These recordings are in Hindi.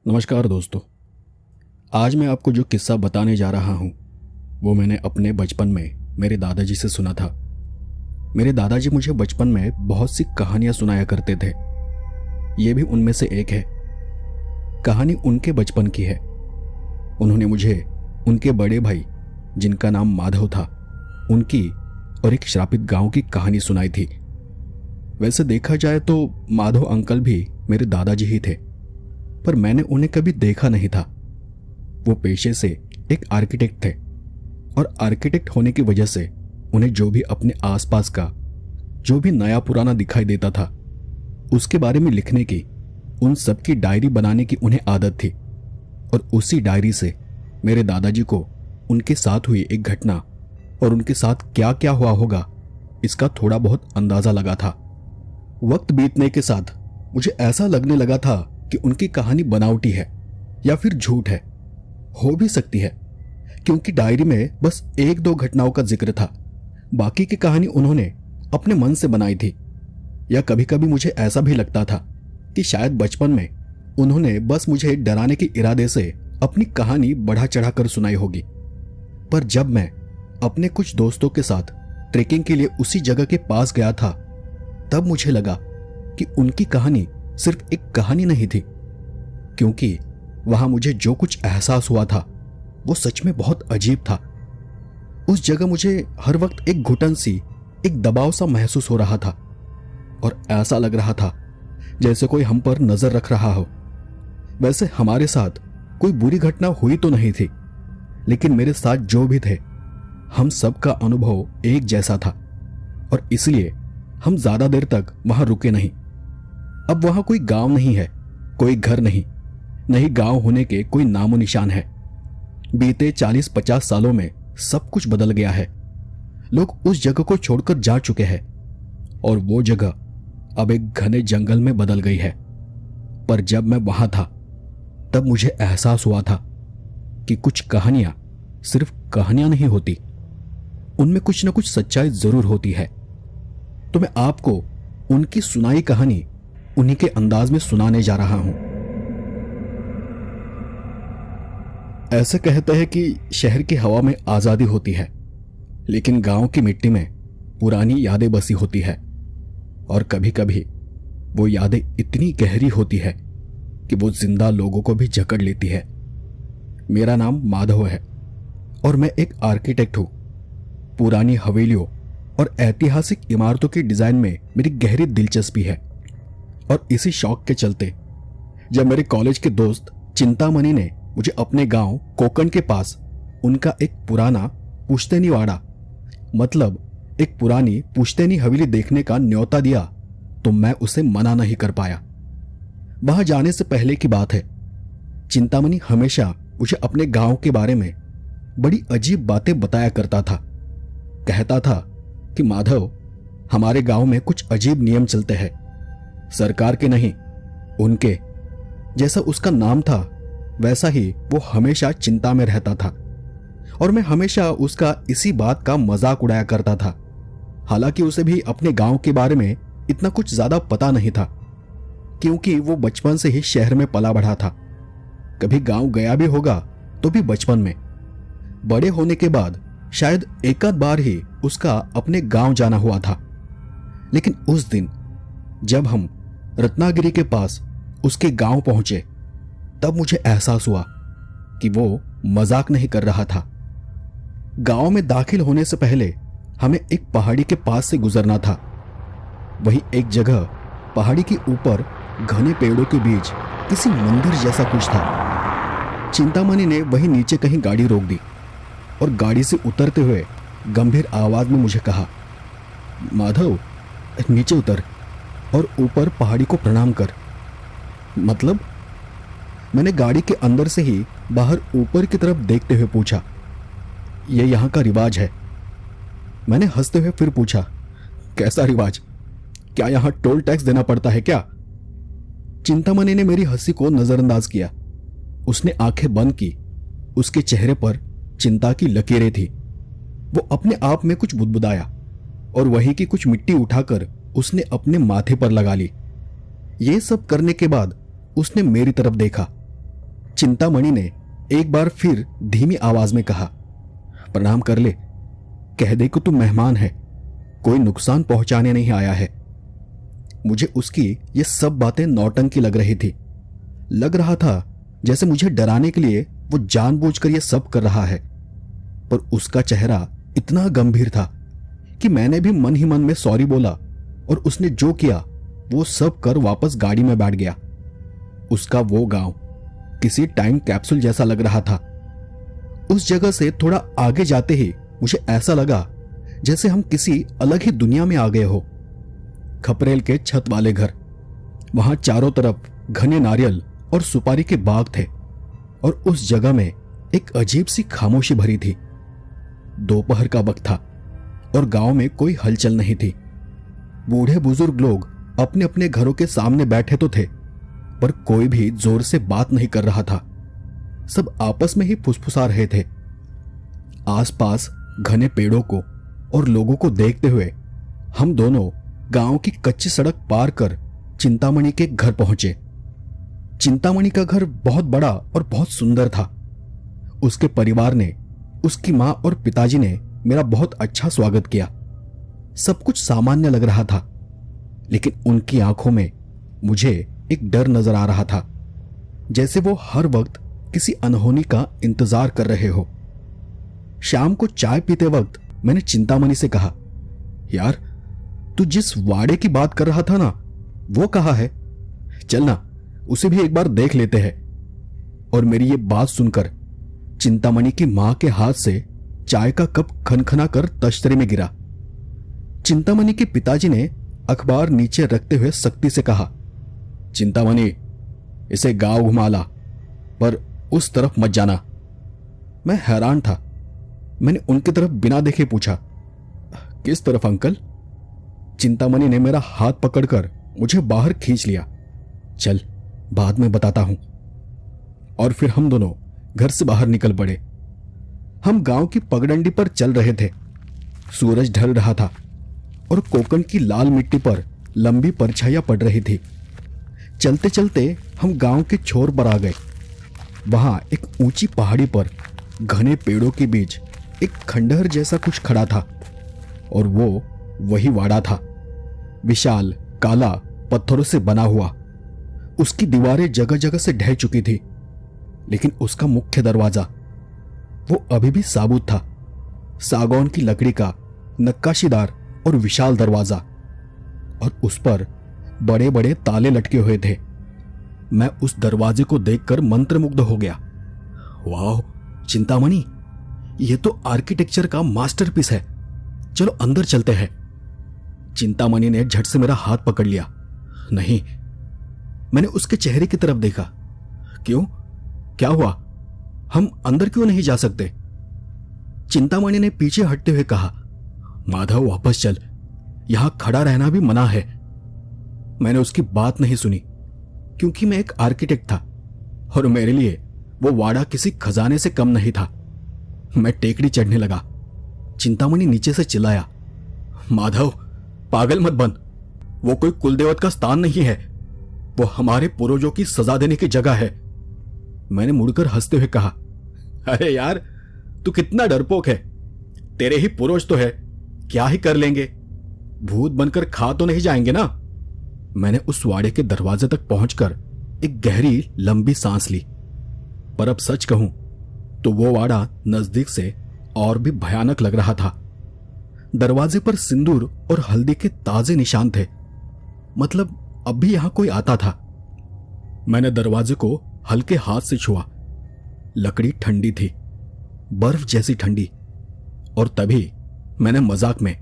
नमस्कार दोस्तों। आज मैं आपको जो किस्सा बताने जा रहा हूँ वो मैंने अपने बचपन में मेरे दादाजी से सुना था। मेरे दादाजी मुझे बचपन में बहुत सी कहानियां सुनाया करते थे। ये भी उनमें से एक है। कहानी उनके बचपन की है। उन्होंने मुझे उनके बड़े भाई, जिनका नाम माधव था, उनकी और एक श्रापित गांव की कहानी सुनाई थी। वैसे देखा जाए तो माधव अंकल भी मेरे दादाजी ही थे, पर मैंने उन्हें कभी देखा नहीं था। वो पेशे से एक आर्किटेक्ट थे और आर्किटेक्ट होने की वजह से उन्हें जो भी अपने आसपास का जो भी नया पुराना दिखाई देता था उसके बारे में लिखने की, उन सब की डायरी बनाने की उन्हें आदत थी। और उसी डायरी से मेरे दादाजी को उनके साथ हुई एक घटना और उनके साथ क्या क्या हुआ होगा इसका थोड़ा बहुत अंदाजा लगा था। वक्त बीतने के साथ मुझे ऐसा लगने लगा था कि उनकी कहानी बनावटी है या फिर झूठ है। हो भी सकती है, क्योंकि डायरी में बस एक दो घटनाओं का जिक्र था। बाकी की कहानी उन्होंने अपने मन से बनाई थी। या कभी कभी मुझे ऐसा भी लगता था कि शायद बचपन में उन्होंने बस मुझे डराने के इरादे से अपनी कहानी बढ़ा चढ़ाकर सुनाई होगी। पर जब मैं अपने कुछ दोस्तों के साथ ट्रेकिंग के लिए उसी जगह के पास गया था, तब मुझे लगा कि उनकी कहानी सिर्फ एक कहानी नहीं थी, क्योंकि वहां मुझे जो कुछ एहसास हुआ था वो सच में बहुत अजीब था। उस जगह मुझे हर वक्त एक घुटन सी, एक दबाव सा महसूस हो रहा था और ऐसा लग रहा था जैसे कोई हम पर नजर रख रहा हो। वैसे हमारे साथ कोई बुरी घटना हुई तो नहीं थी, लेकिन मेरे साथ जो भी थे हम सबका अनुभव एक जैसा था और इसलिए हम ज्यादा देर तक वहां रुके नहीं। अब वहां कोई गांव नहीं है, कोई घर नहीं, नहीं गांव होने के कोई नामो निशान है। बीते 40-50 सालों में सब कुछ बदल गया है। लोग उस जगह को छोड़कर जा चुके हैं और वो जगह अब एक घने जंगल में बदल गई है। पर जब मैं वहां था तब मुझे एहसास हुआ था कि कुछ कहानियां सिर्फ कहानियां नहीं होती, उनमें कुछ न कुछ सच्चाई जरूर होती है। तो मैं आपको उनकी सुनाई कहानी उन्हीं के अंदाज में सुनाने जा रहा हूं। ऐसे कहते हैं कि शहर की हवा में आजादी होती है, लेकिन गांव की मिट्टी में पुरानी यादें बसी होती है और कभी कभी वो यादें इतनी गहरी होती है कि वो जिंदा लोगों को भी जकड़ लेती है। मेरा नाम माधव है और मैं एक आर्किटेक्ट हूं। पुरानी हवेलियों और ऐतिहासिक इमारतों की डिजाइन में मेरी गहरी दिलचस्पी है और इसी शौक के चलते जब मेरे कॉलेज के दोस्त चिंतामणि ने मुझे अपने गांव कोकण के पास उनका एक पुराना पुश्तैनी वाड़ा, मतलब एक पुरानी पुश्तैनी हवेली देखने का न्योता दिया, तो मैं उसे मना नहीं कर पाया। वहां जाने से पहले की बात है, चिंतामणि हमेशा मुझे अपने गांव के बारे में बड़ी अजीब बातें बताया करता था। कहता था कि माधव, हमारे गांव में कुछ अजीब नियम चलते हैं, सरकार के नहीं, उनके। जैसा उसका नाम था वैसा ही वो हमेशा चिंता में रहता था और मैं हमेशा उसका इसी बात का मजाक उड़ाया करता था। हालांकि उसे भी अपने गांव के बारे में इतना कुछ ज्यादा पता नहीं था, क्योंकि वो बचपन से ही शहर में पला बढ़ा था। कभी गांव गया भी होगा तो भी बचपन में। बड़े होने के बाद शायद एक आध बार ही उसका अपने गांव जाना हुआ था। लेकिन उस दिन जब हम रत्नागिरी के पास उसके गांव पहुंचे, तब मुझे एहसास हुआ कि वो मजाक नहीं कर रहा था। गांव में दाखिल होने से पहले हमें एक पहाड़ी के पास से गुजरना था। वही एक जगह पहाड़ी के ऊपर घने पेड़ों के बीच किसी मंदिर जैसा कुछ था। चिंतामणि ने वही नीचे कहीं गाड़ी रोक दी और गाड़ी से उतरते हुए गंभीर आवाज में मुझे कहा, माधव, नीचे उतर और ऊपर पहाड़ी को प्रणाम कर। मतलब? मैंने गाड़ी के अंदर से ही बाहर ऊपर की तरफ देखते हुए पूछा, ये यहां का रिवाज है। मैंने हंसते हुए फिर पूछा, कैसा रिवाज? क्या यहां टोल टैक्स देना पड़ता है क्या? चिंतामणि ने मेरी हंसी को नजरअंदाज किया। उसने आंखें बंद की। उसके चेहरे पर चिंता की लकीरें थी। वो अपने आप में कुछ बुदबुदाया और वहीं की कुछ मिट्टी उठाकर उसने अपने माथे पर लगा ली। ये सब करने के बाद उसने मेरी तरफ देखा चिंतामणि ने एक बार फिर धीमी आवाज में कहा, प्रणाम कर ले, कह दे कि तू मेहमान है, कोई नुकसान पहुंचाने नहीं आया है। मुझे उसकी ये सब बातें नौटंकी लग रही थी। लग रहा था जैसे मुझे डराने के लिए वो जानबूझकर ये सब कर रहा है, पर उसका चेहरा इतना गंभीर था कि मैंने भी मन ही मन में सॉरी बोला और उसने जो किया वो सब कर वापस गाड़ी में बैठ गया। उसका वो गांव किसी टाइम कैप्सूल जैसा लग रहा था। उस जगह से थोड़ा आगे जाते ही मुझे ऐसा लगा जैसे हम किसी अलग ही दुनिया में आ गए हो। खपरेल के छत वाले घर, वहां चारों तरफ घने नारियल और सुपारी के बाग थे और उस जगह में एक अजीब सी खामोशी भरी थी। दोपहर का वक्त था और गांव में कोई हलचल नहीं थी। बूढ़े बुजुर्ग लोग अपने अपने घरों के सामने बैठे तो थे, पर कोई भी जोर से बात नहीं कर रहा था। सब आपस में ही फुसफुसा रहे थे। आसपास घने पेड़ों को और लोगों को देखते हुए हम दोनों गांव की कच्ची सड़क पार कर चिंतामणि के घर पहुंचे। चिंतामणि का घर बहुत बड़ा और बहुत सुंदर था। उसके परिवार ने, उसकी मां और पिताजी ने मेरा बहुत अच्छा स्वागत किया। सब कुछ सामान्य लग रहा था, लेकिन उनकी आंखों में मुझे एक डर नजर आ रहा था, जैसे वो हर वक्त किसी अनहोनी का इंतजार कर रहे हो। शाम को चाय पीते वक्त मैंने चिंतामणि से कहा, यार तू जिस वाड़े की बात कर रहा था ना, वो कहाँ है? चल ना, उसे भी एक बार देख लेते हैं। और मेरी ये बात सुनकर चिंतामणि की मां के हाथ से चाय का कप खनखना कर तश्तरे में गिरा। चिंतामणि के पिताजी ने अखबार नीचे रखते हुए सख्ती से कहा, चिंतामणि, इसे गांव घुमा ला, पर उस तरफ मत जाना। मैं हैरान था। मैंने उनकी तरफ बिना देखे पूछा, किस तरफ अंकल? चिंतामणि ने मेरा हाथ पकड़कर मुझे बाहर खींच लिया। चल, बाद में बताता हूं। और फिर हम दोनों घर से बाहर निकल पड़े। हम गांव की पगडंडी पर चल रहे थे। सूरज ढल रहा था और कोकण की लाल मिट्टी पर लंबी परछाइयां पड़ रही थी। चलते चलते हम गांव के छोर पर आ गए। वहां एक ऊंची पहाड़ी पर घने पेड़ों के बीच एक खंडहर जैसा कुछ खड़ा था, और वो वही वाड़ा था। विशाल, काला, पत्थरों से बना हुआ। उसकी दीवारें जगह जगह से ढह चुकी थी, लेकिन उसका मुख्य दरवाजा वो अभी भी साबुत था। सागौन की लकड़ी का नक्काशीदार और विशाल दरवाजा, और उस पर बड़े बड़े ताले लटके हुए थे। मैं उस दरवाजे को देखकर मंत्रमुग्ध हो गया। वाह चिंतामणि, यह तो आर्किटेक्चर का मास्टरपीस है। चलो अंदर चलते हैं। चिंतामणि ने झट से मेरा हाथ पकड़ लिया। नहीं। मैंने उसके चेहरे की तरफ देखा। क्यों? क्या हुआ? हम अंदर क्यों नहीं जा सकते? चिंतामणि ने पीछे हटते हुए कहा, माधव वापस चल, यहां खड़ा रहना भी मना है। मैंने उसकी बात नहीं सुनी, क्योंकि मैं एक आर्किटेक्ट था और मेरे लिए वो वाड़ा किसी खजाने से कम नहीं था। मैं टेकड़ी चढ़ने लगा। चिंतामणि नीचे से चिल्लाया, माधव पागल मत बन, वो कोई कुलदेवत का स्थान नहीं है, वो हमारे पूर्वजों की सजा देने की जगह है। मैंने मुड़कर हंसते हुए कहा, अरे यार तू कितना डरपोक है, तेरे ही पूर्वज तो है, क्या ही कर लेंगे, भूत बनकर खा तो नहीं जाएंगे ना। मैंने उस वाड़े के दरवाजे तक पहुंचकर एक गहरी लंबी सांस ली। पर अब सच कहूं तो वो वाड़ा नजदीक से और भी भयानक लग रहा था। दरवाजे पर सिंदूर और हल्दी के ताजे निशान थे, मतलब अब भी यहां कोई आता था। मैंने दरवाजे को हल्के हाथ से छुआ। लकड़ी ठंडी थी, बर्फ जैसी ठंडी। और तभी मैंने मजाक में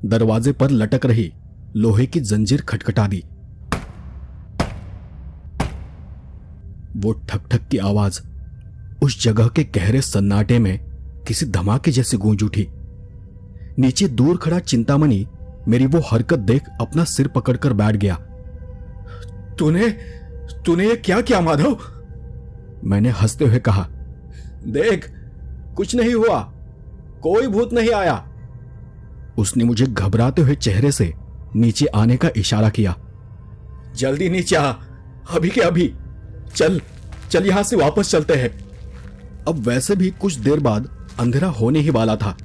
दरवाजे पर लटक रही लोहे की जंजीर खटखटा दी। वो ठक ठक की आवाज उस जगह के गहरे सन्नाटे में किसी धमाके जैसे गूंज उठी। नीचे दूर खड़ा चिंतामणि मेरी वो हरकत देख अपना सिर पकड़कर बैठ गया। तूने ये क्या किया माधव? मैंने हंसते हुए कहा, देख कुछ नहीं हुआ, कोई भूत नहीं आया। उसने मुझे घबराते हुए चेहरे से नीचे आने का इशारा किया। जल्दी नीचे आ, अभी के अभी। चल, चल यहां से वापस चलते हैं। अब वैसे भी कुछ देर बाद अंधेरा होने ही वाला था,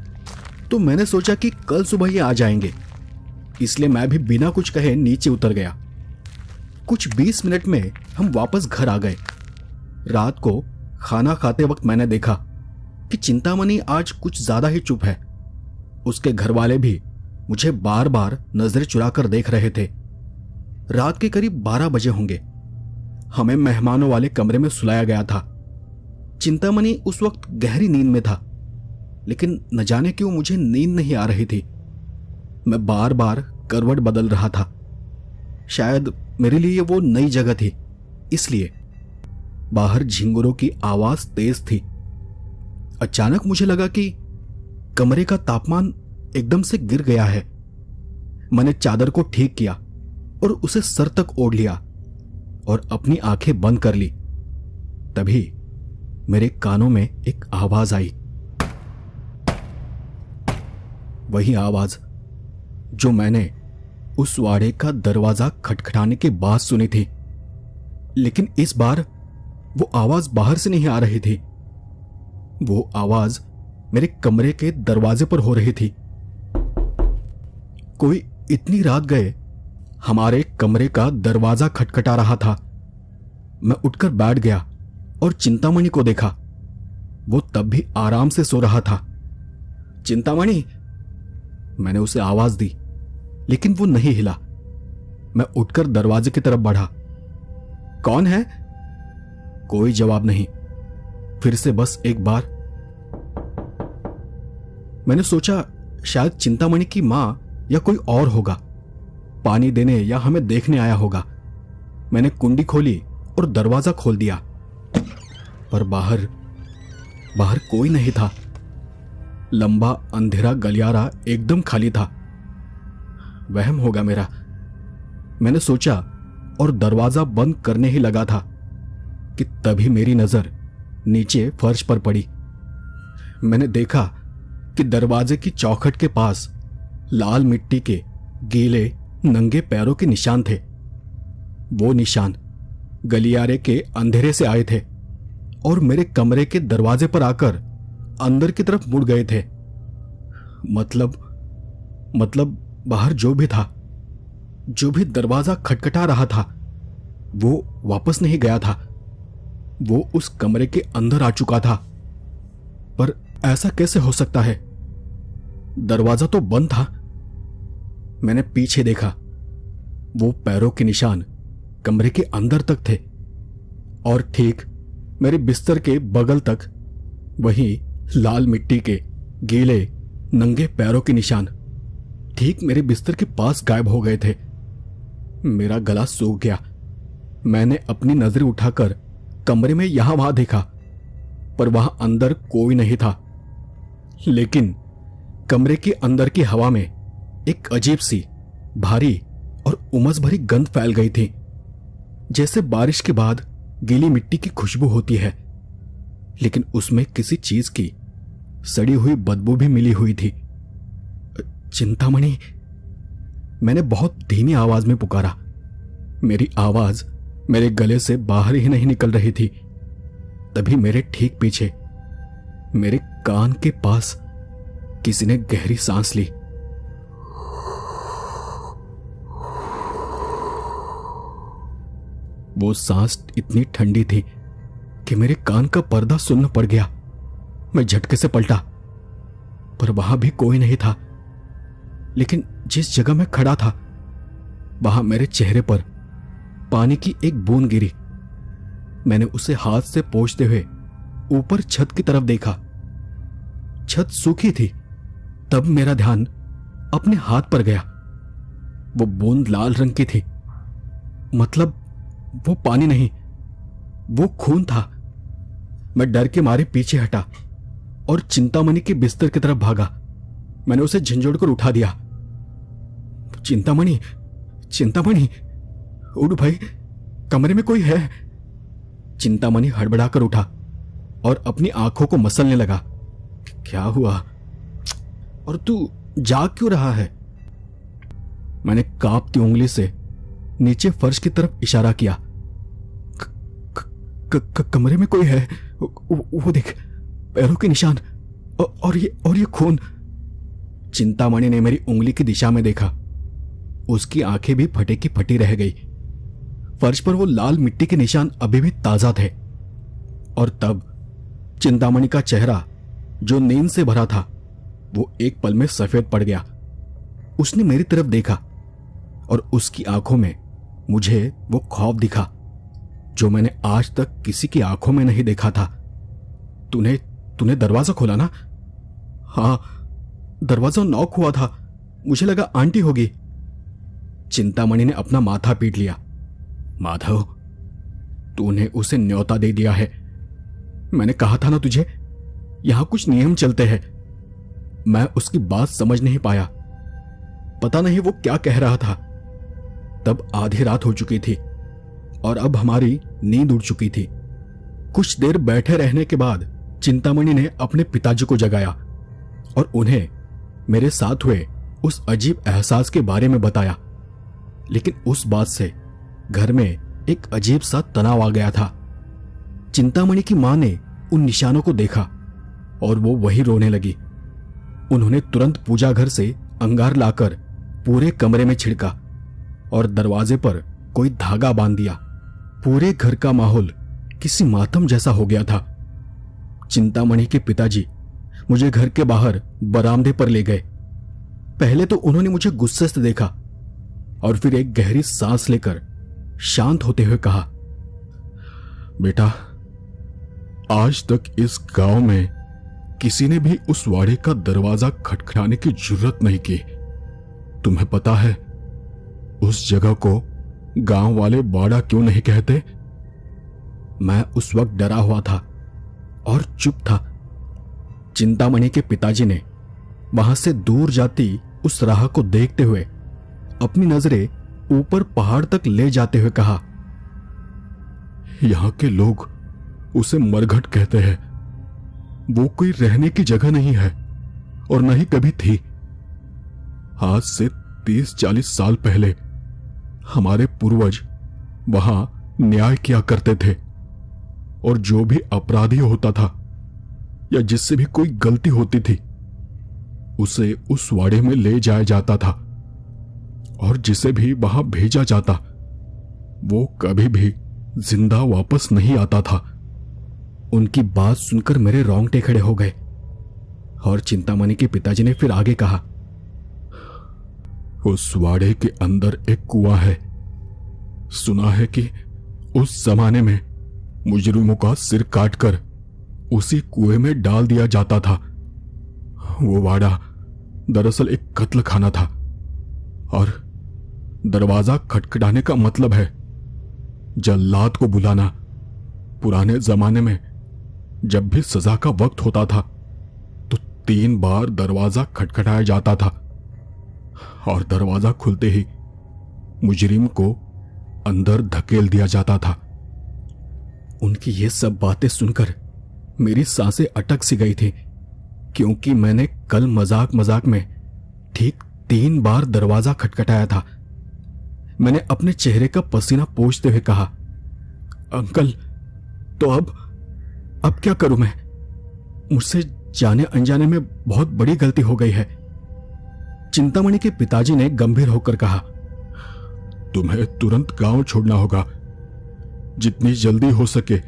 तो मैंने सोचा कि कल सुबह ही आ जाएंगे, इसलिए मैं भी बिना कुछ कहे नीचे उतर गया। कुछ 20 मिनट में हम वापस घर आ गए। रात को खाना खाते वक्त मैंने देखा कि चिंतामणि आज कुछ ज्यादा ही चुप है। उसके घर वाले भी मुझे बार बार नजरें चुराकर देख रहे थे। रात के करीब 12 बजे होंगे। हमें मेहमानों वाले कमरे में सुलाया गया था। चिंतामणि उस वक्त गहरी नींद में था, लेकिन न जाने क्यों मुझे नींद नहीं आ रही थी। मैं बार बार करवट बदल रहा था। शायद मेरे लिए वो नई जगह थी, इसलिए। बाहर झिंगुरों की आवाज तेज थी। अचानक मुझे लगा कि कमरे का तापमान एकदम से गिर गया है। मैंने चादर को ठीक किया और उसे सर तक ओढ़ लिया और अपनी आंखें बंद कर ली। तभी मेरे कानों में एक आवाज आई, वही आवाज जो मैंने उस वाड़े का दरवाजा खटखटाने के बाद सुनी थी। लेकिन इस बार वो आवाज बाहर से नहीं आ रही थी। वो आवाज मेरे कमरे के दरवाजे पर हो रही थी। कोई इतनी रात गए हमारे कमरे का दरवाजा खटखटा रहा था। मैं उठकर बैठ गया और चिंतामणि को देखा। वो तब भी आराम से सो रहा था। चिंतामणि, मैंने उसे आवाज दी, लेकिन वो नहीं हिला। मैं उठकर दरवाजे की तरफ बढ़ा। कौन है? कोई जवाब नहीं। फिर से बस एक बार। मैंने सोचा शायद चिंतामणि की मां या कोई और होगा, पानी देने या हमें देखने आया होगा। मैंने कुंडी खोली और दरवाजा खोल दिया, पर बाहर कोई नहीं था। लंबा अंधेरा गलियारा एकदम खाली था। वहम होगा मेरा, मैंने सोचा और दरवाजा बंद करने ही लगा था कि तभी मेरी नजर नीचे फर्श पर पड़ी। मैंने देखा कि दरवाजे की चौखट के पास लाल मिट्टी के गीले नंगे पैरों के निशान थे। वो निशान गलियारे के अंधेरे से आए थे और मेरे कमरे के दरवाजे पर आकर अंदर की तरफ मुड़ गए थे। मतलब बाहर जो भी था, जो भी दरवाजा खटखटा रहा था, वो वापस नहीं गया था। वो उस कमरे के अंदर आ चुका था। पर ऐसा कैसे हो सकता है? दरवाजा तो बंद था। मैंने पीछे देखा। वो पैरों के निशान कमरे के अंदर तक थे और ठीक मेरे बिस्तर के बगल तक वही लाल मिट्टी के गीले नंगे पैरों के निशान ठीक मेरे बिस्तर के पास गायब हो गए थे। मेरा गला सूख गया। मैंने अपनी नजरें उठाकर कमरे में यहां वहां देखा, पर वहां अंदर कोई नहीं था। लेकिन कमरे के अंदर की हवा में एक अजीब सी भारी और उमस भरी गंध फैल गई थी, जैसे बारिश के बाद गीली मिट्टी की खुशबू होती है, लेकिन उसमें किसी चीज की सड़ी हुई बदबू भी मिली हुई थी। चिंतामणि, मैंने बहुत धीमी आवाज में पुकारा। मेरी आवाज मेरे गले से बाहर ही नहीं निकल रही थी। तभी मेरे ठीक पीछे मेरे कान के पास किसी ने गहरी सांस ली। वो सांस इतनी ठंडी थी कि मेरे कान का पर्दा सुन्न पड़ गया। मैं झटके से पलटा, पर वहां भी कोई नहीं था। लेकिन जिस जगह मैं खड़ा था, वहां मेरे चेहरे पर पानी की एक बूंद गिरी। मैंने उसे हाथ से पोंछते हुए ऊपर छत की तरफ देखा। छत सूखी थी। तब मेरा ध्यान अपने हाथ पर गया। वो बूंद लाल रंग की थी। मतलब वो पानी नहीं, वो खून था। मैं डर के मारे पीछे हटा और चिंतामणि के बिस्तर की तरफ भागा। मैंने उसे झंझोड़कर उठा दिया। चिंतामणि, चिंतामणि, उठ भाई, कमरे में कोई है। चिंतामणि हड़बड़ाकर उठा और अपनी आंखों को मसलने लगा। क्या हुआ? और तू जाग क्यों रहा है? मैंने कांपती उंगली से नीचे फर्श की तरफ इशारा किया। कमरे में कोई है। वो देख, पैरों के निशान और ये खून। चिंतामणि ने मेरी उंगली की दिशा में देखा। उसकी आंखें भी फटे की फटी रह गई। फर्श पर वो लाल मिट्टी के निशान अभी भी ताजा थे। और तब चिंतामणि का चेहरा, जो नींद से भरा था, वो एक पल में सफेद पड़ गया। उसने मेरी तरफ देखा और उसकी आंखों में मुझे वो खौफ दिखा जो मैंने आज तक किसी की आंखों में नहीं देखा था। तूने दरवाजा खोला ना? हाँ, दरवाजा नॉक हुआ था, मुझे लगा आंटी होगी। चिंतामणि ने अपना माथा पीट लिया। माधव, तूने उसे न्योता दे दिया है। मैंने कहा था ना तुझे, यहां कुछ नियम चलते हैं। मैं उसकी बात समझ नहीं पाया। पता नहीं वो क्या कह रहा था। तब आधी रात हो चुकी थी और अब हमारी नींद उड़ चुकी थी। कुछ देर बैठे रहने के बाद चिंतामणि ने अपने पिताजी को जगाया और उन्हें मेरे साथ हुए उस अजीब एहसास के बारे में बताया। लेकिन उस बात से घर में एक अजीब सा तनाव आ गया था। चिंतामणि की मां ने उन निशानों को देखा और वो वही रोने लगी। उन्होंने तुरंत पूजा घर से अंगार लाकर पूरे कमरे में छिड़का और दरवाजे पर कोई धागा बांध दिया। पूरे घर का माहौल किसी मातम जैसा हो गया था। चिंतामणि के पिताजी मुझे घर के बाहर बरामदे पर ले गए। पहले तो उन्होंने मुझे गुस्से से देखा और फिर एक गहरी सांस लेकर शांत होते हुए कहा, बेटा, आज तक इस गांव में किसी ने भी उस वाड़े का दरवाजा खटखटाने की जुर्रत नहीं की। तुम्हें पता है उस जगह को गांव वाले बाड़ा क्यों नहीं कहते? मैं उस वक्त डरा हुआ था और चुप था। चिंतामणि के पिताजी ने वहां से दूर जाती उस राह को देखते हुए अपनी नजरें ऊपर पहाड़ तक ले जाते हुए कहा, यहां के लोग उसे मरघट कहते हैं। वो कोई रहने की जगह नहीं है और न ही कभी थी। आज से 30-40 साल पहले हमारे पूर्वज वहां न्याय किया करते थे और जो भी अपराधी होता था या जिससे भी कोई गलती होती थी उसे उस वाड़े में ले जाया जाता था और जिसे भी वहां भेजा जाता वो कभी भी जिंदा वापस नहीं आता था। उनकी बात सुनकर मेरे रोंगटे खड़े हो गए और चिंतामणि के पिताजी ने फिर आगे कहा, उस वाड़े के अंदर एक कुआं है। सुना है कि उस जमाने में मुजरिमों का सिर काटकर उसी कुएं में डाल दिया जाता था। वो वाड़ा दरअसल एक कत्ल खाना था और दरवाजा खटखटाने का मतलब है जल्लाद को बुलाना। पुराने जमाने में जब भी सजा का वक्त होता था तो 3 बार दरवाजा खटखटाया जाता था और दरवाजा खुलते ही मुजरिम को अंदर धकेल दिया जाता था। उनकी ये सब बातें सुनकर मेरी सांसें अटक सी गई थी, क्योंकि मैंने कल मजाक मजाक में ठीक 3 बार दरवाजा खटखटाया था। मैंने अपने चेहरे का पसीना पोंछते हुए कहा, अंकल, तो अब क्या करूं मैं? मुझसे जाने अनजाने में बहुत बड़ी गलती हो गई है। चिंतामणि के पिताजी ने गंभीर होकर कहा, तुम्हें तुरंत गांव छोड़ना होगा। जितनी जल्दी हो सके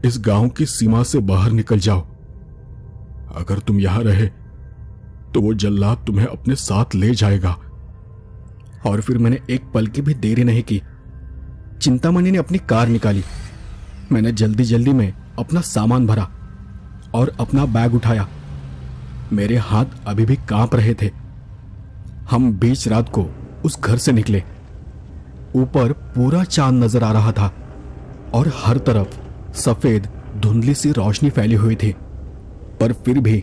इस गांव की सीमा से बाहर निकल जाओ। अगर तुम यहां रहे तो वो जल्लाद तुम्हें अपने साथ ले जाएगा। और फिर मैंने एक पल की भी देरी नहीं की। चिंतामणि ने अपनी कार निकाली। मैंने जल्दी जल्दी में अपना सामान भरा और अपना बैग उठाया। मेरे हाथ अभी भी कांप रहे थे। हम बीच रात को उस घर से निकले। ऊपर पूरा चांद नजर आ रहा था और हर तरफ सफेद धुंधली सी रोशनी फैली हुई थी, पर फिर भी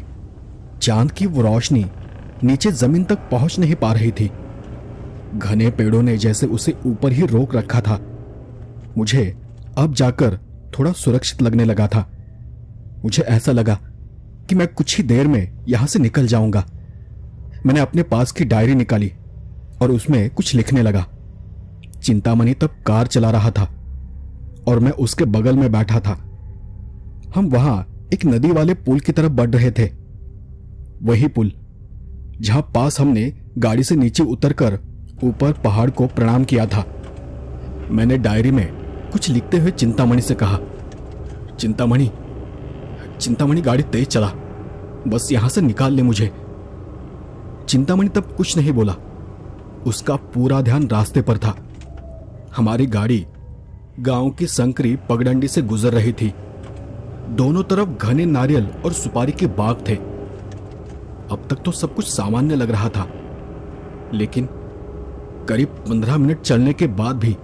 चांद की वो रोशनी नीचे जमीन तक पहुंच नहीं पा रही थी। घने पेड़ों ने जैसे उसे ऊपर ही रोक रखा था। मुझे अब जाकर थोड़ा सुरक्षित लगने लगा था। मुझे ऐसा लगा कि मैं कुछ ही देर में यहां से निकल जाऊंगा। मैंने अपने पास की डायरी निकाली और उसमें कुछ लिखने लगा। चिंतामणि तब कार चला रहा था और मैं उसके बगल में बैठा था। हम वहां एक नदी वाले पुल की तरफ बढ़ रहे थे। वही पुल जहां पास हमने गाड़ी से नीचे उतरकर ऊपर पहाड़ को प्रणाम किया था। मैंने डायरी में कुछ लिखते हुए चिंतामणि से कहा, चिंतामणि चिंतामणि गाड़ी तेज चला, बस यहां से निकाल ले मुझे। चिंतामणि तब कुछ नहीं बोला। उसका पूरा ध्यान रास्ते पर था। हमारी गाड़ी गांव की संकरी पगडंडी से गुजर रही थी। दोनों तरफ घने नारियल और सुपारी के बाग थे। अब तक तो सब कुछ सामान्य लग रहा था, लेकिन करीब 15 मिनट चलने के बाद भी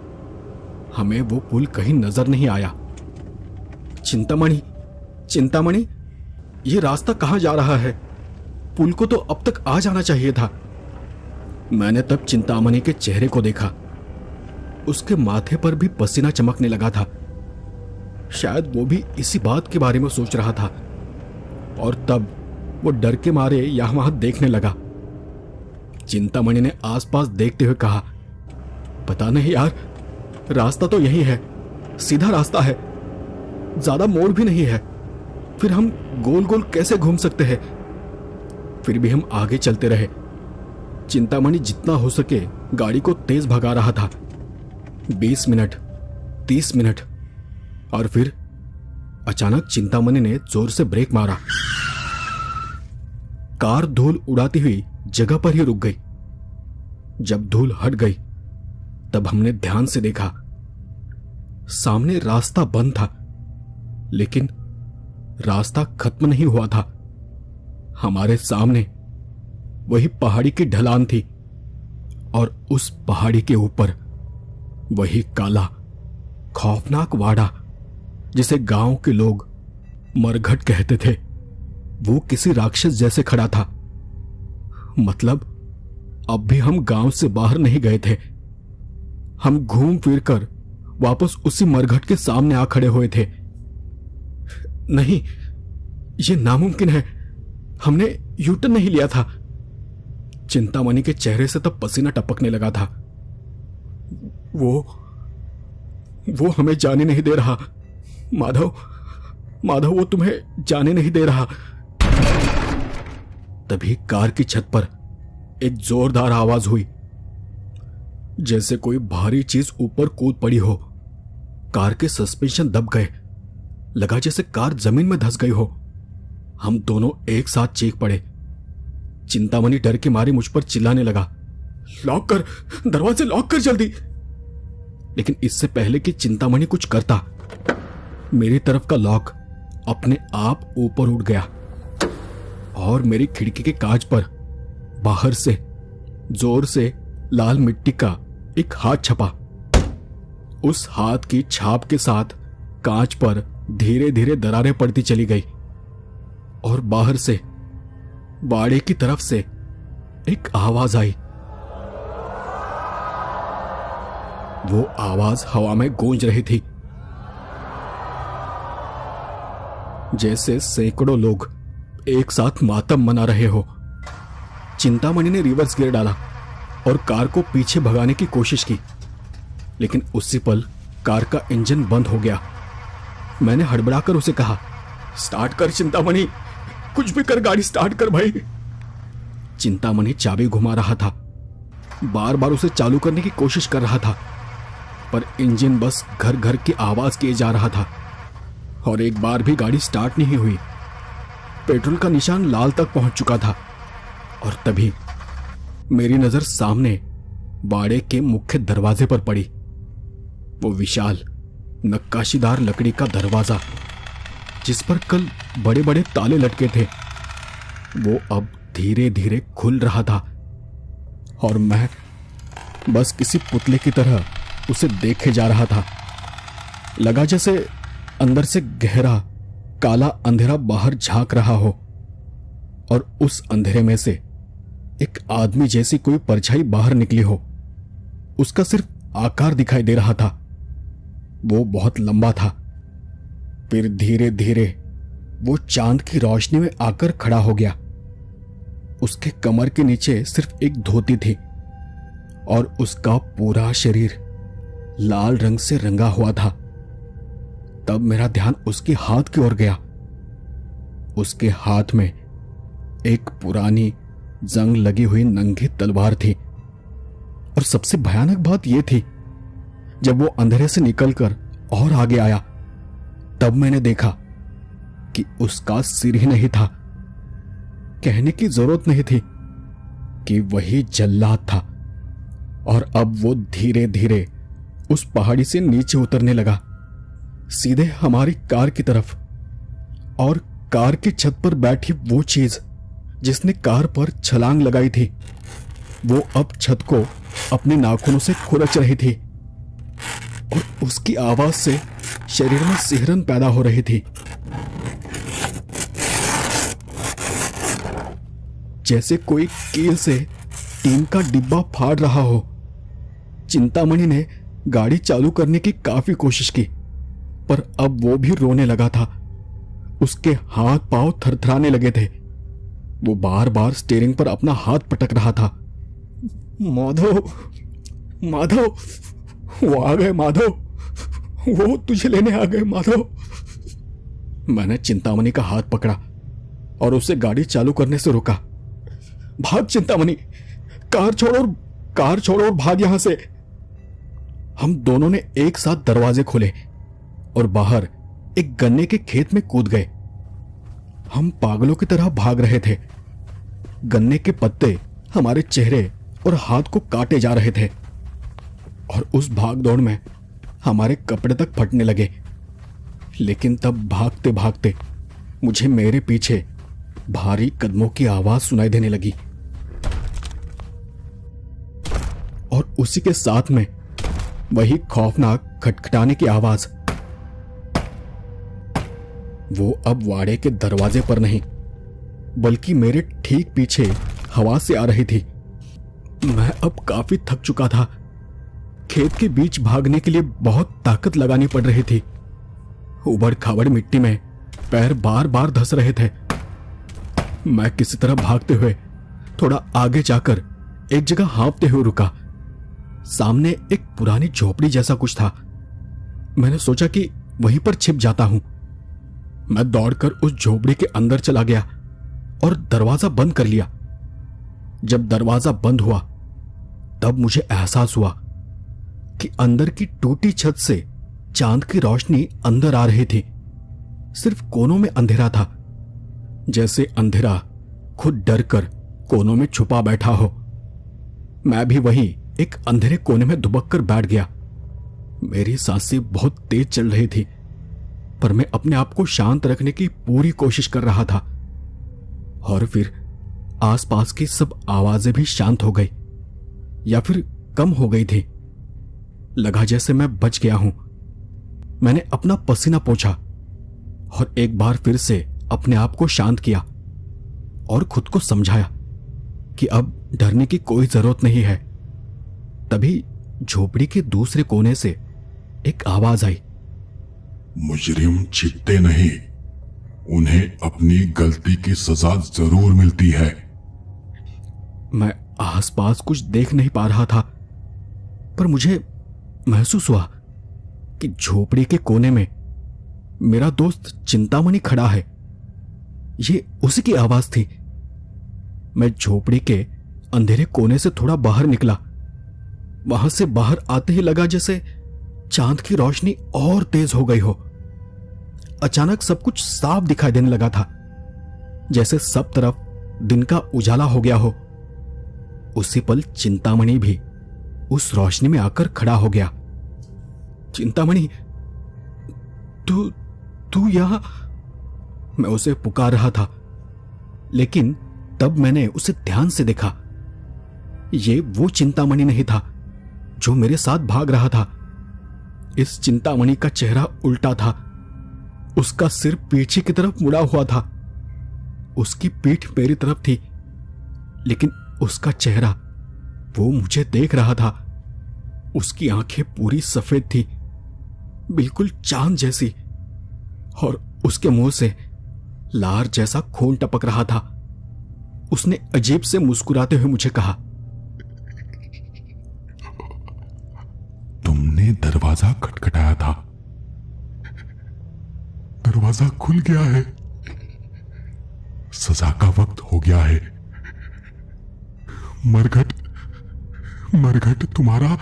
हमें वो पुल कहीं नजर नहीं आया। चिंतामणि चिंतामणि, ये रास्ता कहां जा रहा है? पुल को तो अब तक आ जाना चाहिए था। मैंने तब चिंतामणि के चेहरे को देखा। उसके माथे पर भी पसीना चमकने लगा था। शायद वो भी इसी बात के बारे में सोच रहा था, और तब वो डर के मारे यहां वहां देखने लगा। चिंतामणि ने आसपास देखते हुए कहा, पता नहीं यार, रास्ता तो यही है, सीधा रास्ता है, ज्यादा मोड़ भी नहीं है, फिर हम गोल गोल कैसे घूम सकते हैं? फिर भी हम आगे चलते रहे। चिंतामणि जितना हो सके गाड़ी को तेज भगा रहा था। 20 मिनट, 30 मिनट, और फिर अचानक चिंतामणि ने जोर से ब्रेक मारा। कार धूल उड़ाती हुई जगह पर ही रुक गई। जब धूल हट गई तब हमने ध्यान से देखा। सामने रास्ता बंद था, लेकिन रास्ता खत्म नहीं हुआ था। हमारे सामने वही पहाड़ी की ढलान थी, और उस पहाड़ी के ऊपर वही काला खौफनाक वाड़ा जिसे गांव के लोग मरघट कहते थे, वो किसी राक्षस जैसे खड़ा था। मतलब अब भी हम गांव से बाहर नहीं गए थे। हम घूम फिर कर वापस उसी मरघट के सामने आ खड़े हुए थे। नहीं, यह नामुमकिन है, हमने यूटर्न नहीं लिया था। चिंतामणि के चेहरे से तब पसीना टपकने लगा था। वो हमें जाने नहीं दे रहा। माधव, माधव, वो तुम्हें जाने नहीं दे रहा। तभी कार की छत पर एक जोरदार आवाज हुई, जैसे कोई भारी चीज ऊपर कूद पड़ी हो। कार के सस्पेंशन दब गए, लगा जैसे कार जमीन में धंस गई हो। हम दोनों एक साथ चीख पड़े। चिंतामणि डर के मारे मुझ पर चिल्लाने लगा, लॉक कर, दरवाजे लॉक कर जल्दी। लेकिन इससे पहले कि चिंतामणि कुछ करता, मेरी तरफ का लॉक अपने आप ऊपर उठ गया और मेरी खिड़की के कांच पर बाहर से जोर से लाल मिट्टी का एक हाथ छपा। उस हाथ की छाप के साथ कांच पर धीरे धीरे दरारें पड़ती चली गई, और बाहर से बाड़े की तरफ से एक आवाज आई। वो आवाज हवा में गूंज रही थी, जैसे सैकड़ों लोग एक साथ मातम मना रहे हो। चिंतामणि ने रिवर्स गियर डाला और कार को पीछे भगाने की कोशिश की, लेकिन उसी पल कार का इंजन बंद हो गया। मैंने हड़बड़ाकर उसे कहा, स्टार्ट कर चिंतामणि, कुछ भी कर, गाड़ी स्टार्ट कर भाई। चिंतामणि चाबी घुमा रहा था, बार बार उसे चालू करने की कोशिश कर रहा था, पर इंजन बस घर घर की आवाज किए जा रहा था, और एक बार भी गाड़ी स्टार्ट नहीं हुई। पेट्रोल का निशान लाल तक पहुंच चुका था, और तभी मेरी नजर सामने बाड़े के मुख्य दरवाजे पर पड़ी। वो विशाल नक्काशीदार लकड़ी का दरवाजा, जिस पर कल बड़े बड़े ताले लटके थे, वो अब धीरे धीरे खुल रहा था, और मैं बस किसी पुतले की तरह उसे देखे जा रहा था। लगा जैसे अंदर से गहरा काला अंधेरा बाहर झांक रहा हो, और उस अंधेरे में से एक आदमी जैसी कोई परछाई बाहर निकली हो। उसका सिर्फ आकार दिखाई दे रहा था। वो बहुत लंबा था। फिर धीरे धीरे वो चांद की रोशनी में आकर खड़ा हो गया। उसके कमर के नीचे सिर्फ एक धोती थी, और उसका पूरा शरीर लाल रंग से रंगा हुआ था। तब मेरा ध्यान उसके हाथ की ओर गया। उसके हाथ में एक पुरानी जंग लगी हुई नंगी तलवार थी। और सबसे भयानक बात यह थी, जब वो अंधेरे से निकलकर और आगे आया तब मैंने देखा कि उसका सिर ही नहीं था। कहने की जरूरत नहीं थी कि वही जल्लाद था। और अब वो धीरे धीरे उस पहाड़ी से नीचे उतरने लगा, सीधे हमारी कार की तरफ। और कार की छत पर बैठी वो चीज जिसने कार पर छलांग लगाई थी, वो अब छत को अपने नाखूनों से खुरच रही थी। और उसकी आवाज से शरीर में सिहरन पैदा हो रही थी, जैसे कोई कील से टीन का डिब्बा फाड़ रहा हो। चिंतामणि ने गाड़ी चालू करने की काफी कोशिश की, पर अब वो भी रोने लगा था। उसके हाथ पांव थरथराने लगे थे। वो बार बार स्टीयरिंग पर अपना हाथ पटक रहा था। माधव, माधव, वो आ गए माधव, वो तुझे लेने आ गए माधव। मैंने चिंतामणि का हाथ पकड़ा और उसे गाड़ी चालू करने से रोका। भाग चिंतामणि, कार छोड़ो और भाग यहां से। हम दोनों ने एक साथ दरवाजे खोले और बाहर एक गन्ने के खेत में कूद गए। हम पागलों की तरह भाग रहे थे। गन्ने के पत्ते हमारे चेहरे और हाथ को काटे जा रहे थे और उस भाग दौड़ में हमारे कपड़े तक फटने लगे। लेकिन तब भागते भागते मुझे मेरे पीछे भारी कदमों की आवाज सुनाई देने लगी और उसी के साथ में वही खौफनाक खटखटाने की आवाज। वो अब वाड़े के दरवाजे पर नहीं, बल्कि मेरे ठीक पीछे हवा से आ रही थी। मैं अब काफी थक चुका था। खेत के बीच भागने के लिए बहुत ताकत लगानी पड़ रही थी। उबड़ खाबड़ मिट्टी में पैर बार बार धंस रहे थे। मैं किसी तरह भागते हुए थोड़ा आगे जाकर एक जगह हाँफते हुए रुका। सामने एक पुरानी झोपड़ी जैसा कुछ था। मैंने सोचा कि वहीं पर छिप जाता हूं। मैं दौड़कर उस झोपड़ी के अंदर चला गया और दरवाजा बंद कर लिया। जब दरवाजा बंद हुआ तब मुझे एहसास हुआ कि अंदर की टूटी छत से चांद की रोशनी अंदर आ रही थी। सिर्फ कोनों में अंधेरा था, जैसे अंधेरा खुद डरकर कोनों में छुपा बैठा हो। मैं भी वहीं एक अंधेरे कोने में दुबक कर बैठ गया। मेरी सांसें बहुत तेज चल रही थी, पर मैं अपने आप को शांत रखने की पूरी कोशिश कर रहा था। और फिर आसपास की सब आवाजें भी शांत हो गई, या फिर कम हो गई थी। लगा जैसे मैं बच गया हूं। मैंने अपना पसीना पोंछा और एक बार फिर से अपने आप को शांत किया और खुद को समझाया कि अब डरने की कोई जरूरत नहीं है। तभी झोपड़ी के दूसरे कोने से एक आवाज आई। मुजरिम छिपते नहीं, उन्हें अपनी गलती की सजा जरूर मिलती है। मैं आसपास कुछ देख नहीं पा रहा था, पर मुझे महसूस हुआ कि झोपड़ी के कोने में मेरा दोस्त चिंतामणि खड़ा है। ये उसी की आवाज थी। मैं झोपड़ी के अंधेरे कोने से थोड़ा बाहर निकला। वहां से बाहर आते ही लगा जैसे चांद की रोशनी और तेज हो गई हो। अचानक सब कुछ साफ दिखाई देने लगा था, जैसे सब तरफ दिन का उजाला हो गया हो। उसी पल चिंतामणि भी उस रोशनी में आकर खड़ा हो गया। चिंतामणि, तू यहां? मैं उसे पुकार रहा था, लेकिन तब मैंने उसे ध्यान से देखा। ये वो चिंतामणि नहीं था जो मेरे साथ भाग रहा था। इस चिंतामणि का चेहरा उल्टा था। उसका सिर पीछे की तरफ मुड़ा हुआ था। उसकी पीठ मेरी तरफ थी, लेकिन उसका चेहरा, वो मुझे देख रहा था। उसकी आंखें पूरी सफेद थी, बिल्कुल चांद जैसी, और उसके मुंह से लार जैसा खून टपक रहा था। उसने अजीब से मुस्कुराते हुए मुझे कहा, तुमने दरवाजा खटखटाया था, दरवाजा खुल गया है। सजा का वक्त हो गया है। मरघट मरघट तुम्हारा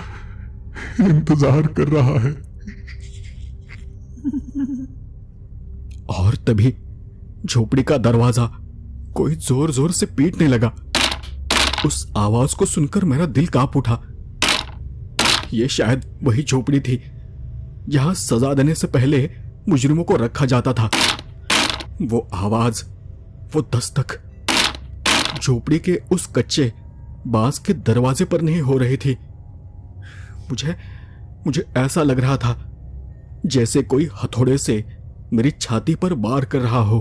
इंतजार कर रहा है। और तभी झोपड़ी का दरवाजा कोई जोर जोर से पीटने लगा। उस आवाज को सुनकर मेरा दिल कांप उठा। यह शायद वही झोपड़ी थी जहां सजा देने से पहले मुजरिमों को रखा जाता था। वो आवाज, वो दस्तक झोपड़ी के उस कच्चे बांस के दरवाजे पर नहीं हो रही थी। मुझे ऐसा लग रहा था जैसे कोई हथौड़े से मेरी छाती पर वार कर रहा हो।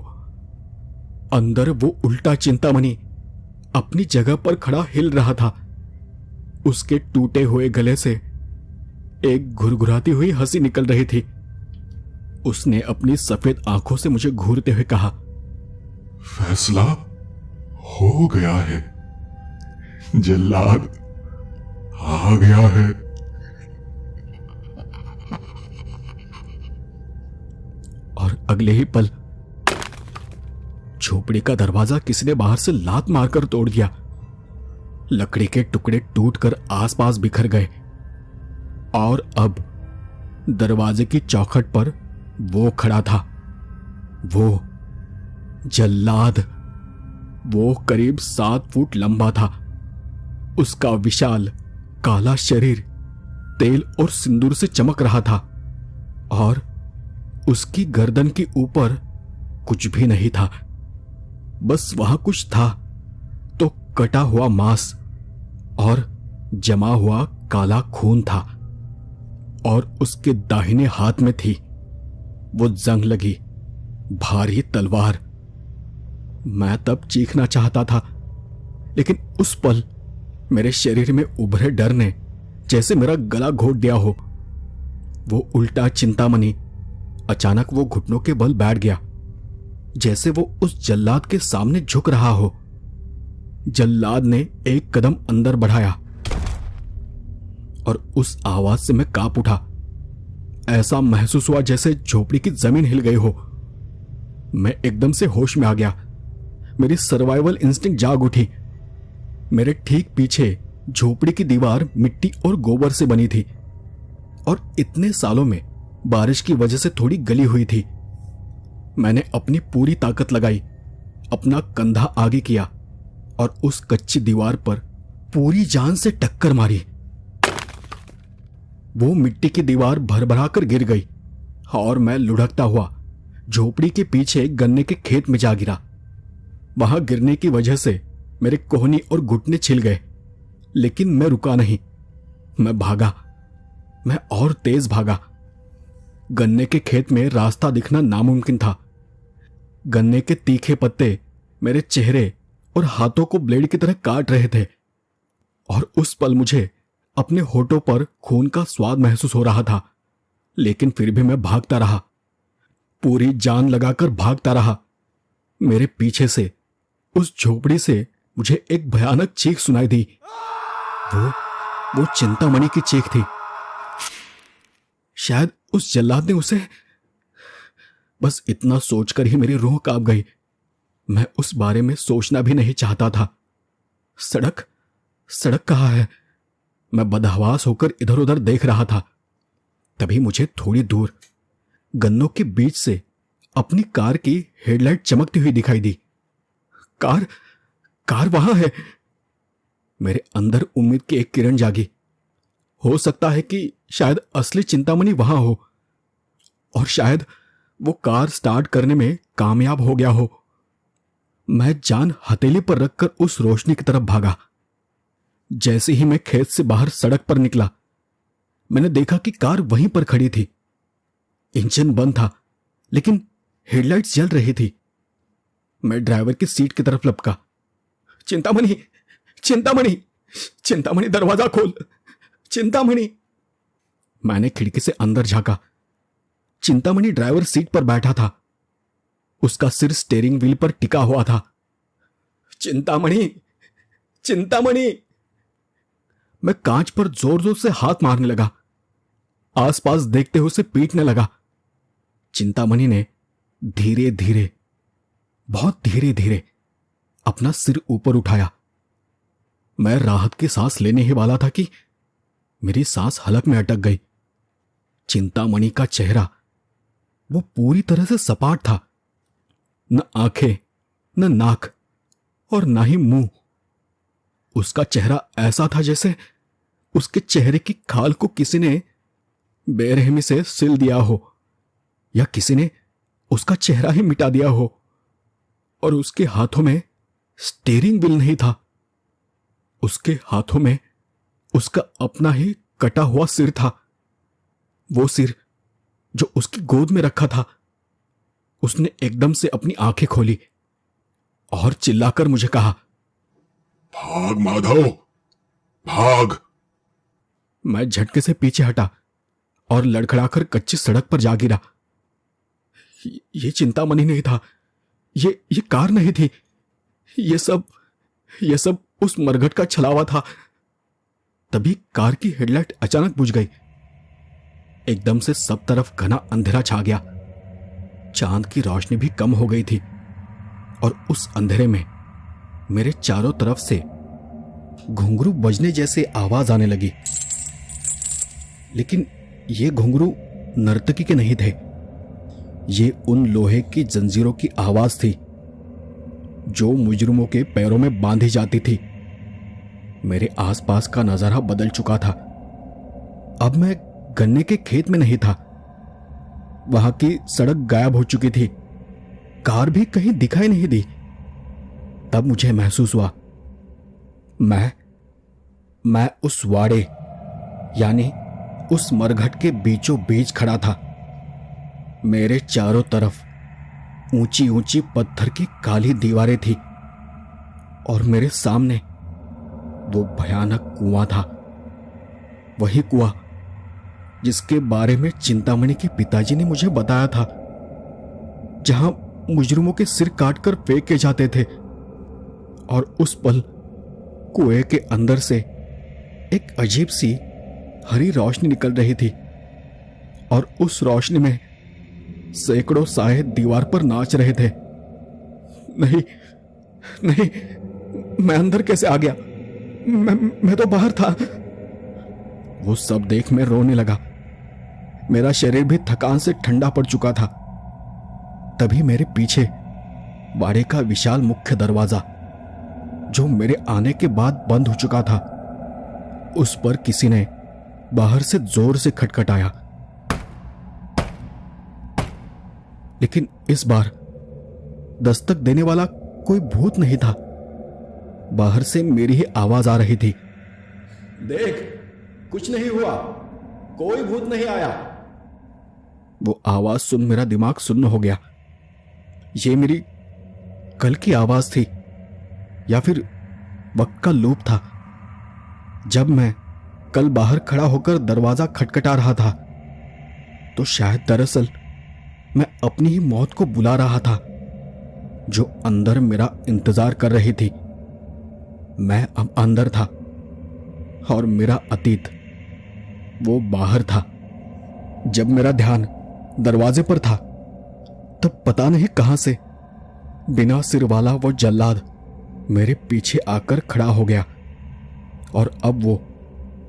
अंदर वो उल्टा चिंतामणि अपनी जगह पर खड़ा हिल रहा था। उसके टूटे हुए गले से एक घुरघुराती हुई हंसी निकल रही थी। उसने अपनी सफेद आंखों से मुझे घूरते हुए कहा, फैसला हो गया है, जल्लाद आ गया है। और अगले ही पल झोपड़ी का दरवाजा किसी ने बाहर से लात मारकर तोड़ दिया। लकड़ी के टुकड़े टूटकर आसपास बिखर गए और अब दरवाजे की चौखट पर वो खड़ा था, वो जल्लाद। वो करीब 7 फुट लंबा था। उसका विशाल काला शरीर तेल और सिंदूर से चमक रहा था और उसकी गर्दन के ऊपर कुछ भी नहीं था। बस वहां कुछ था तो कटा हुआ मांस और जमा हुआ काला खून था। और उसके दाहिने हाथ में थी वो जंग लगी भारी तलवार। मैं तब चीखना चाहता था, लेकिन उस पल मेरे शरीर में उभरे डर ने जैसे मेरा गला घोट दिया हो। वो उल्टा चिंतामणि अचानक वो घुटनों के बल बैठ गया, जैसे वो उस जल्लाद के सामने झुक रहा हो। जल्लाद ने एक कदम अंदर बढ़ाया और उस आवाज से मैं कांप उठा। ऐसा महसूस हुआ जैसे झोपड़ी की जमीन हिल गई हो। मैं एकदम से होश में आ गया। मेरी सर्वाइवल इंस्टिंक्ट जाग उठी। मेरे ठीक पीछे झोपड़ी की दीवार मिट्टी और गोबर से बनी थी और इतने सालों में बारिश की वजह से थोड़ी गली हुई थी। मैंने अपनी पूरी ताकत लगाई, अपना कंधा आगे किया और उस कच्ची दीवार पर पूरी जान से टक्कर मारी। वो मिट्टी की दीवार भरभरा कर गिर गई और मैं लुढ़कता हुआ झोपड़ी के पीछे गन्ने के खेत में जा गिरा। वहां गिरने की वजह से मेरे कोहनी और घुटने छिल गए, लेकिन मैं रुका नहीं। मैं भागा, मैं और तेज भागा। गन्ने के खेत में रास्ता दिखना नामुमकिन था। गन्ने के तीखे पत्ते मेरे चेहरे और हाथों को ब्लेड की तरह काट रहे थे और उस पल मुझे अपने होठों पर खून का स्वाद महसूस हो रहा था। लेकिन फिर भी मैं भागता रहा, पूरी जान लगाकर भागता रहा। मेरे पीछे से उस झोपड़ी से मुझे एक भयानक चीख सुनाई दी। वो चिंतामणि की चीख थी। शायद उस जल्लाद ने उसे। बस इतना सोचकर ही मेरी रूह कांप गई। मैं उस बारे में सोचना भी नहीं चाहता था। सड़क कहाँ है? मैं बदहवास होकर इधर उधर देख रहा था। तभी मुझे थोड़ी दूर गन्नों के बीच से अपनी कार की हेडलाइट चमकती हुई दिखाई दी। कार वहां है। मेरे अंदर उम्मीद की एक किरण जागी। हो सकता है कि शायद असली चिंतामणि वहां हो और शायद वो कार स्टार्ट करने में कामयाब हो गया हो। मैं जान हथेली पर रखकर उस रोशनी की तरफ भागा। जैसे ही मैं खेत से बाहर सड़क पर निकला, मैंने देखा कि कार वहीं पर खड़ी थी। इंजन बंद था, लेकिन हेडलाइट्स जल रही थी। मैं ड्राइवर की सीट की तरफ लपका। चिंतामणि, चिंतामणि, चिंतामणि, दरवाजा खोल, चिंतामणि। मैंने खिड़की से अंदर झांका। चिंतामणि ड्राइवर सीट पर बैठा था। उसका सिर स्टीयरिंग व्हील पर टिका हुआ था। चिंतामणि, चिंतामणि। मैं कांच पर जोर जोर से हाथ मारने लगा, आसपास देखते हुए उसे पीटने लगा। चिंतामणि ने धीरे धीरे, बहुत धीरे धीरे अपना सिर ऊपर उठाया। मैं राहत की सांस लेने ही वाला था कि मेरी सांस हलक में अटक गई। चिंतामणि का चेहरा वो पूरी तरह से सपाट था, न आंखें, न नाक और न ही मुंह। उसका चेहरा ऐसा था जैसे उसके चेहरे की खाल को किसी ने बेरहमी से सिल दिया हो, या किसी ने उसका चेहरा ही मिटा दिया हो। और उसके हाथों में स्टीयरिंग व्हील नहीं था, उसके हाथों में उसका अपना ही कटा हुआ सिर था। वो सिर जो उसकी गोद में रखा था। उसने एकदम से अपनी आंखें खोली और चिल्लाकर मुझे कहा, भाग माधव, भाग। मैं झटके से पीछे हटा और लड़खड़ाकर कच्ची सड़क पर जा गिरा। ये चिंतामणि नहीं था, ये कार नहीं थी, ये सब उस मरघट का छलावा था। तभी कार की हेडलाइट अचानक बुझ गई। एकदम से सब तरफ घना अंधेरा छा गया। चांद की रोशनी भी कम हो गई थी और उस अंधेरे में मेरे चारों तरफ से घुंघरू बजने जैसे आवाज आने लगी। लेकिन ये घुंघरू नर्तकी के नहीं थे, ये उन लोहे की जंजीरों की आवाज थी जो मुजरिमों के पैरों में बांधी जाती थी। मेरे आसपास का नजारा बदल चुका था। अब मैं गन्ने के खेत में नहीं था, वहां की सड़क गायब हो चुकी थी, कार भी कहीं दिखाई नहीं दी। तब मुझे महसूस हुआ मैं उस वाड़े यानी उस मरघट के बीचों बीच खड़ा था। मेरे चारों तरफ ऊंची ऊंची पत्थर की काली दीवारें थी और मेरे सामने वो भयानक कुआं था, वही कुआं जिसके बारे में चिंतामणि के पिताजी ने मुझे बताया था, जहां मुजरिमों के सिर काटकर फेंके जाते थे। और उस पल कुएं के अंदर से एक अजीब सी हरी रोशनी निकल रही थी और उस रोशनी में सैकड़ों साये दीवार पर नाच रहे थे। नहीं नहीं, मैं अंदर कैसे आ गया? मैं तो बाहर था। वो सब देख मैं रोने लगा। मेरा शरीर भी थकान से ठंडा पड़ चुका था। तभी मेरे पीछे बाड़े का विशाल मुख्य दरवाजा, जो मेरे आने के बाद बंद हो चुका था, उस पर किसी ने बाहर से जोर से खटखटाया। लेकिन इस बार दस्तक देने वाला कोई भूत नहीं था, बाहर से मेरी ही आवाज आ रही थी, देख, कुछ नहीं हुआ, कोई भूत नहीं आया। वो आवाज सुन मेरा दिमाग सुन्न हो गया। ये मेरी कल की आवाज थी या फिर वक्त का लूप था, जब मैं कल बाहर खड़ा होकर दरवाजा खटखटा रहा था। तो शायद दरअसल मैं अपनी ही मौत को बुला रहा था, जो अंदर मेरा इंतजार कर रही थी। मैं अब अंदर था और मेरा अतीत वो बाहर था। जब मेरा ध्यान दरवाजे पर था, तब पता नहीं कहां से बिना सिर वाला वो जल्लाद मेरे पीछे आकर खड़ा हो गया और अब वो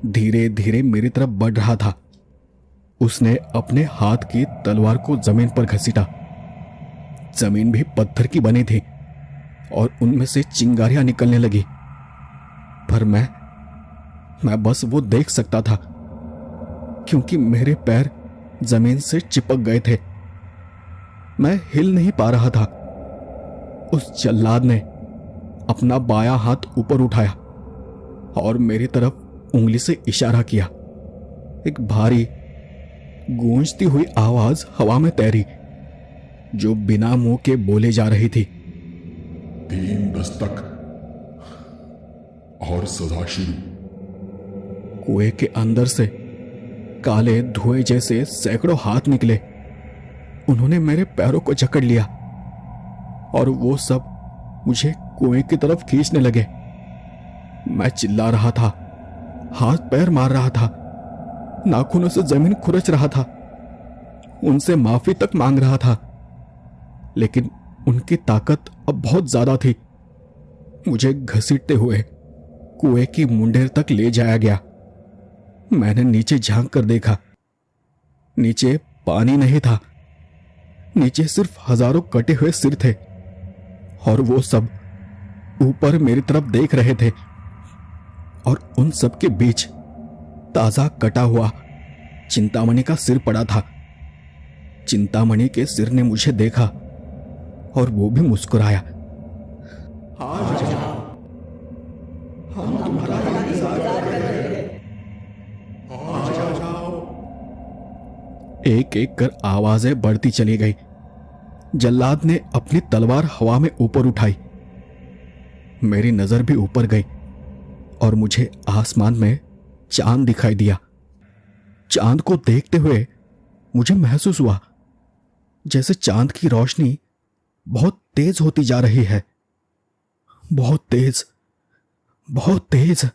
धीरे धीरे मेरी तरफ बढ़ रहा था। उसने अपने हाथ की तलवार को जमीन पर घसीटा। जमीन भी पत्थर की बनी थी और उनमें से चिंगारियां निकलने लगी, पर मैं बस वो देख सकता था, क्योंकि मेरे पैर जमीन से चिपक गए थे। मैं हिल नहीं पा रहा था। उस जल्लाद ने अपना बायां हाथ ऊपर उठाया और मेरी तरफ उंगली से इशारा किया। एक भारी गूंजती हुई आवाज हवा में तैरी, जो बिना मुंह के बोले जा रही थी, 3 दस्तक और सदा शुरू। कुएं के अंदर से काले धुएं जैसे सैकड़ों हाथ निकले। उन्होंने मेरे पैरों को जकड़ लिया और वो सब मुझे कुएं की तरफ खींचने लगे। मैं चिल्ला रहा था, हाथ पैर मार रहा था, नाखूनों से जमीन खुरच रहा था, उनसे माफी तक मांग रहा था, लेकिन उनकी ताकत अब बहुत ज्यादा थी। मुझे घसीटते हुए कुएं की मुंडेर तक ले जाया गया। मैंने नीचे झांक कर देखा। नीचे पानी नहीं था, नीचे सिर्फ हजारों कटे हुए सिर थे और वो सब ऊपर मेरी तरफ देख रहे थे। और उन सब के बीच ताजा कटा हुआ चिंतामणि का सिर पड़ा था। चिंतामणि के सिर ने मुझे देखा और वो भी मुस्कुराया। हम तुम्हारा इंतजार कर रहे हैं। एक एक कर आवाजें बढ़ती चली गई। जल्लाद ने अपनी तलवार हवा में ऊपर उठाई। मेरी नजर भी ऊपर गई और मुझे आसमान में चांद दिखाई दिया। चांद को देखते हुए मुझे महसूस हुआ जैसे चांद की रोशनी बहुत तेज होती जा रही है। बहुत तेज, बहुत तेज,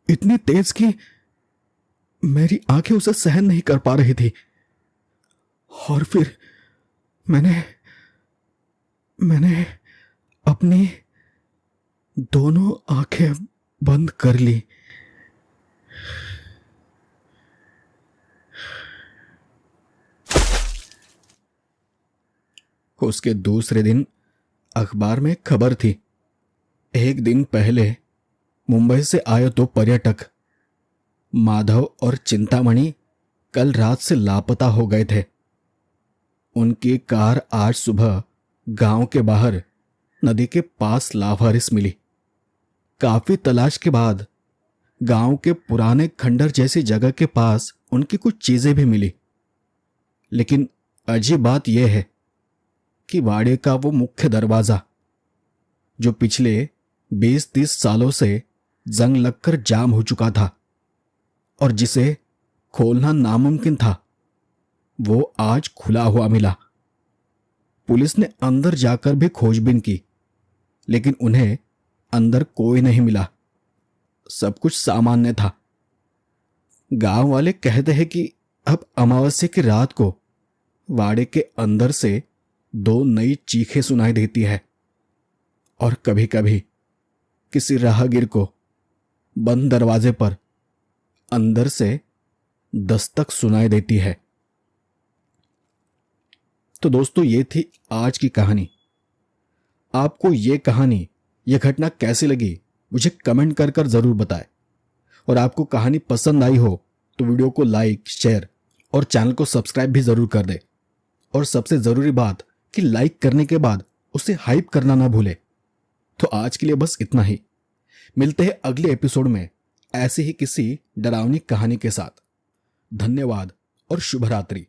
इतनी तेज कि मेरी आंखें उसे सहन नहीं कर पा रही थी। और फिर मैंने अपनी दोनों आंखें बंद कर ली। उसके दूसरे दिन अखबार में खबर थी। एक दिन पहले मुंबई से आए दो पर्यटक माधव और चिंतामणि कल रात से लापता हो गए थे। उनकी कार आज सुबह गांव के बाहर नदी के पास लावारिस मिली। काफी तलाश के बाद गांव के पुराने खंडर जैसी जगह के पास उनकी कुछ चीजें भी मिली। लेकिन अजीब बात यह है कि वाड़े का वो मुख्य दरवाजा जो पिछले 20-30 सालों से जंग लगकर जाम हो चुका था और जिसे खोलना नामुमकिन था, वो आज खुला हुआ मिला। पुलिस ने अंदर जाकर भी खोजबीन की, लेकिन उन्हें अंदर कोई नहीं मिला। सब कुछ सामान्य था। गांव वाले कहते हैं कि अब अमावस्या की रात को वाड़े के अंदर से 2 नई चीखें सुनाई देती है और कभी कभी किसी राहगीर को बंद दरवाजे पर अंदर से दस्तक सुनाई देती है। तो दोस्तों, ये थी आज की कहानी। आपको ये कहानी, यह घटना कैसी लगी मुझे कमेंट कर जरूर बताएं। और आपको कहानी पसंद आई हो तो वीडियो को लाइक, शेयर और चैनल को सब्सक्राइब भी जरूर कर दे। और सबसे जरूरी बात कि लाइक करने के बाद उसे हाइप करना ना भूले। तो आज के लिए बस इतना ही। मिलते हैं अगले एपिसोड में ऐसी ही किसी डरावनी कहानी के साथ। धन्यवाद और शुभ रात्रि।